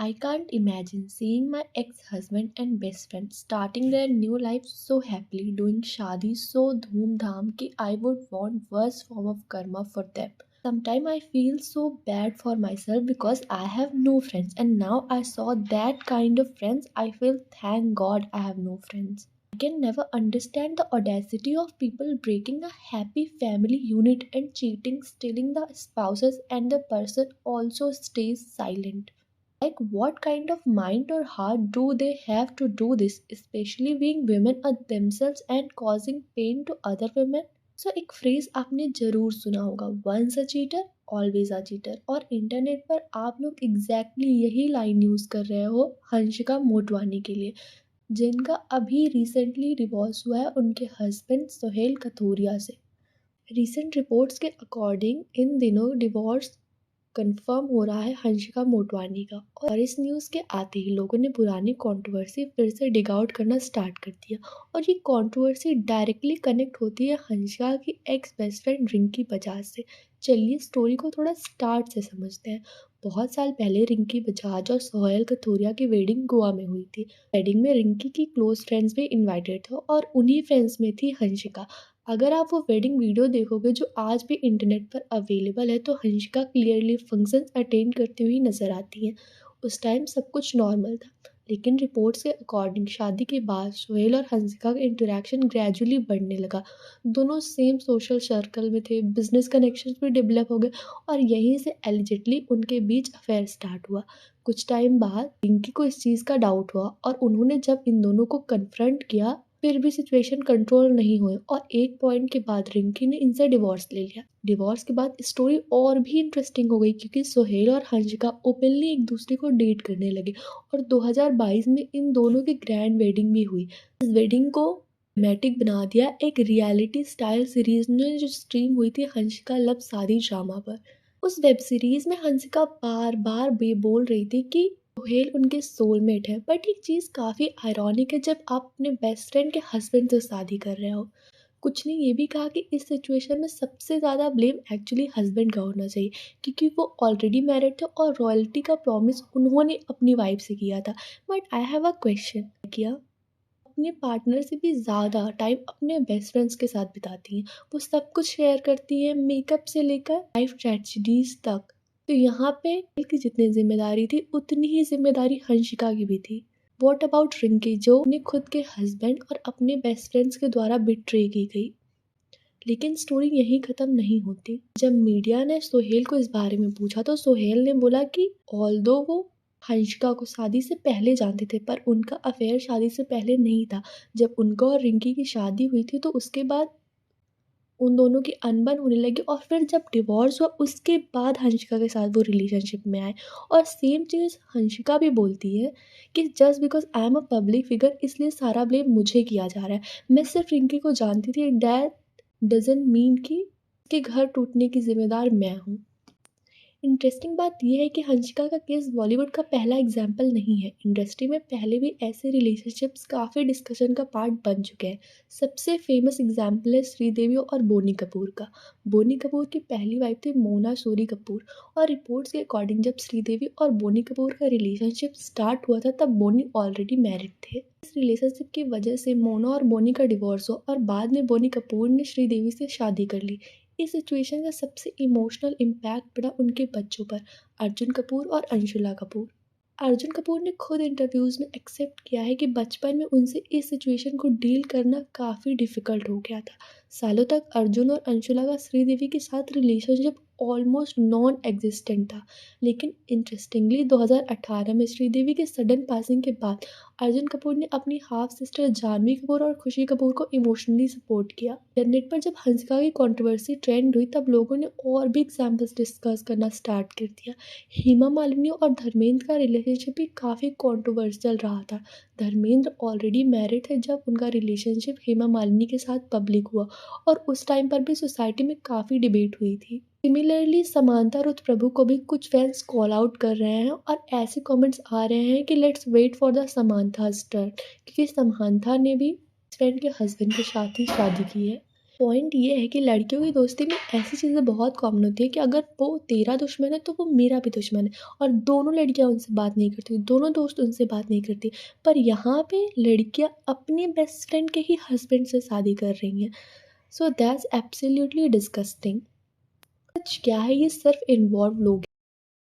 I can't imagine seeing my ex-husband and best friend starting their new life so happily, doing shadi so dhoom dham ki I would want worst form of karma for them. Sometimes I feel so bad for myself because I have no friends, and now I saw that kind of friends. I feel thank God I have no friends. I can never understand the audacity of people breaking a happy family unit and cheating, stealing the spouses, and the person also stays silent. Like, what kind of mind or heart do they have to do this, especially being women are themselves and causing pain to other women? सो एक phrase आपने जरूर सुना होगा, once a cheater always a cheater. और internet पर आप लोग exactly यही लाइन यूज कर रहे हो हंशिका मोटवानी के लिए, जिनका अभी रिसेंटली डिवोर्स हुआ है उनके हस्बैंड सोहेल कथूरिया से। रिसेंट रिपोर्ट्स के अकॉर्डिंग इन दिनों डिवोर्स कंफर्म हो रहा है हंशिका मोटवानी का, और इस न्यूज़ के आते ही लोगों ने पुरानी कंट्रोवर्सी फिर से डिग आउट करना स्टार्ट कर दिया। और ये कंट्रोवर्सी डायरेक्टली कनेक्ट होती है हंशिका की x best friend Rinki Bajaj से। चलिए स्टोरी को थोड़ा स्टार्ट से समझते हैं। बहुत साल पहले रिंकी बजाज और सोहेल कथूरिया की वेडिंग गोवा में हुई थी। वेडिंग में रिंकी की क्लोज फ्रेंड्स भी इन्वाइटेड थे और उन्हीं फ्रेंड्स में थी हंशिका। अगर आप वो वेडिंग वीडियो देखोगे जो आज भी इंटरनेट पर अवेलेबल है, तो हंशिका क्लियरली फंक्शंस अटेंड करती हुई नजर आती हैं। उस टाइम सब कुछ नॉर्मल था, लेकिन रिपोर्ट्स के अकॉर्डिंग शादी के बाद सोहेल और हंसिका का इंटरेक्शन ग्रेजुअली बढ़ने लगा। दोनों सेम सोशल सर्कल में थे, बिजनेस कनेक्शंस भी डेवलप हो गए, और यहीं से एलिजिटली उनके बीच अफेयर स्टार्ट हुआ। कुछ टाइम बाद रिंकी को इस चीज़ का डाउट हुआ, और उन्होंने जब इन दोनों को कन्फ्रंट किया, फिर भी सिचुएशन कंट्रोल नहीं हुई, और एक पॉइंट के बाद रिंकी ने इनसे डिवोर्स ले लिया। डिवोर्स के बाद स्टोरी और भी इंटरेस्टिंग हो गई, क्योंकि सोहेल और हंसिका ओपनली एक दूसरे को डेट करने लगे, और 2022 में इन दोनों की ग्रैंड वेडिंग भी हुई। इस वेडिंग को ड्रामेटिक बना दिया एक रियलिटी स्टाइल सीरीज ने, जो स्ट्रीम हुई थी हंसिका लव शादी ड्रामा पर। उस वेब सीरीज में हंसिका बार बार बोल रही थी कि सोहेल उनके सोलमेट है, बट एक चीज़ काफ़ी आयरॉनिक है, जब आप अपने बेस्ट फ्रेंड के हस्बैंड से शादी कर रहे हो। कुछ ने ये भी कहा कि इस सिचुएशन में सबसे ज़्यादा ब्लेम एक्चुअली हस्बैंड का होना चाहिए, क्योंकि वो ऑलरेडी मैरिड थे और रॉयल्टी का प्रॉमिस उन्होंने अपनी वाइफ से किया था। But I have a question, किया अपने पार्टनर से भी ज़्यादा टाइम अपने बेस्ट फ्रेंड्स के साथ बिताती हैं। वो सब कुछ शेयर करती हैं, मेकअप से लेकर लाइफ ट्रेजेडीज तक। तो यहाँ पे की जितनी जिम्मेदारी थी, उतनी ही जिम्मेदारी हंशिका की भी थी। वॉट अबाउट रिंकी, जो अपने खुद के हस्बैंड और अपने बेस्ट फ्रेंड्स के द्वारा बिट्रे की गई। लेकिन स्टोरी यहीं ख़त्म नहीं होती। जब मीडिया ने सोहेल को इस बारे में पूछा, तो सोहेल ने बोला कि ऑल्दो वो हंसिका को शादी से पहले जानते थे, पर उनका अफेयर शादी से पहले नहीं था। जब उनका और रिंकी की शादी हुई थी, तो उसके बाद उन दोनों की अनबन होने लगी, और फिर जब डिवोर्स हुआ उसके बाद हंसिका के साथ वो रिलेशनशिप में आए। और सेम चीज़ हंसिका भी बोलती है कि just because I am a public figure, इसलिए सारा ब्लेम मुझे किया जा रहा है। मैं सिर्फ रिंकी को जानती थी, दैट डजंट मीन कि उसके घर टूटने की जिम्मेदार मैं हूँ। इंटरेस्टिंग बात यह है कि हंसिका का केस बॉलीवुड का पहला एग्जाम्पल नहीं है। इंडस्ट्री में पहले भी ऐसे रिलेशनशिप्स काफ़ी डिस्कशन का पार्ट बन चुके हैं। सबसे फेमस एग्जाम्पल है श्रीदेवी और बोनी कपूर का। बोनी कपूर की पहली वाइफ थी मोना सूरी कपूर, और रिपोर्ट्स के अकॉर्डिंग जब श्रीदेवी और बोनी कपूर का रिलेशनशिप स्टार्ट हुआ था, तब बोनी ऑलरेडी मैरिड थे। इस रिलेशनशिप की वजह से मोना और बोनी का डिवोर्स हुआ, और बाद में बोनी कपूर ने श्रीदेवी से शादी कर ली। इस सिचुएशन का सबसे इमोशनल इम्पैक्ट पड़ा उनके बच्चों पर, अर्जुन कपूर और अंशुला कपूर। अर्जुन कपूर ने खुद इंटरव्यूज़ में एक्सेप्ट किया है कि बचपन में उनसे इस सिचुएशन को डील करना काफ़ी डिफ़िकल्ट हो गया था। सालों तक अर्जुन और अंशुला का श्रीदेवी के साथ रिलेशनशिप ऑलमोस्ट नॉन एग्जिस्टेंट था। लेकिन इंटरेस्टिंगली 2018 में श्रीदेवी के सडन पासिंग के बाद अर्जुन कपूर ने अपनी हाफ सिस्टर जानवी कपूर और खुशी कपूर को इमोशनली सपोर्ट किया। इंटरनेट पर जब हंसिका की कंट्रोवर्सी ट्रेंड हुई, तब लोगों ने और भी एग्जाम्पल्स डिस्कस करना स्टार्ट कर दिया। हेमा मालिनी और धर्मेंद्र का रिलेशनशिप भी काफ़ी कंट्रोवर्शियल रहा था। धर्मेंद्र ऑलरेडी मैरिड थे जब उनका रिलेशनशिप हेमा मालिनी के साथ पब्लिक हुआ, और उस टाइम पर भी सोसाइटी में काफ़ी डिबेट हुई थी। सिमिलरली समांथा रुथ प्रभु को भी कुछ फैंस कॉल आउट कर रहे हैं, और ऐसे कमेंट्स आ रहे हैं कि let's wait for the Samantha turn, क्योंकि समांथा ने भी फ्रेंड के हस्बैंड के साथ ही शादी की है। पॉइंट ये है कि लड़कियों की दोस्ती में ऐसी चीज़ें बहुत कॉमन होती है कि अगर वो तेरा दुश्मन है तो वो मेरा भी दुश्मन है, और दोनों लड़कियां उनसे बात नहीं करती, दोनों दोस्त उनसे बात नहीं करती। पर यहाँ पे लड़कियां अपने बेस्ट फ्रेंड के ही हस्बैंड से शादी कर रही हैं। So that's absolutely disgusting. सच क्या है, ये सिर्फ इन्वॉल्व लोग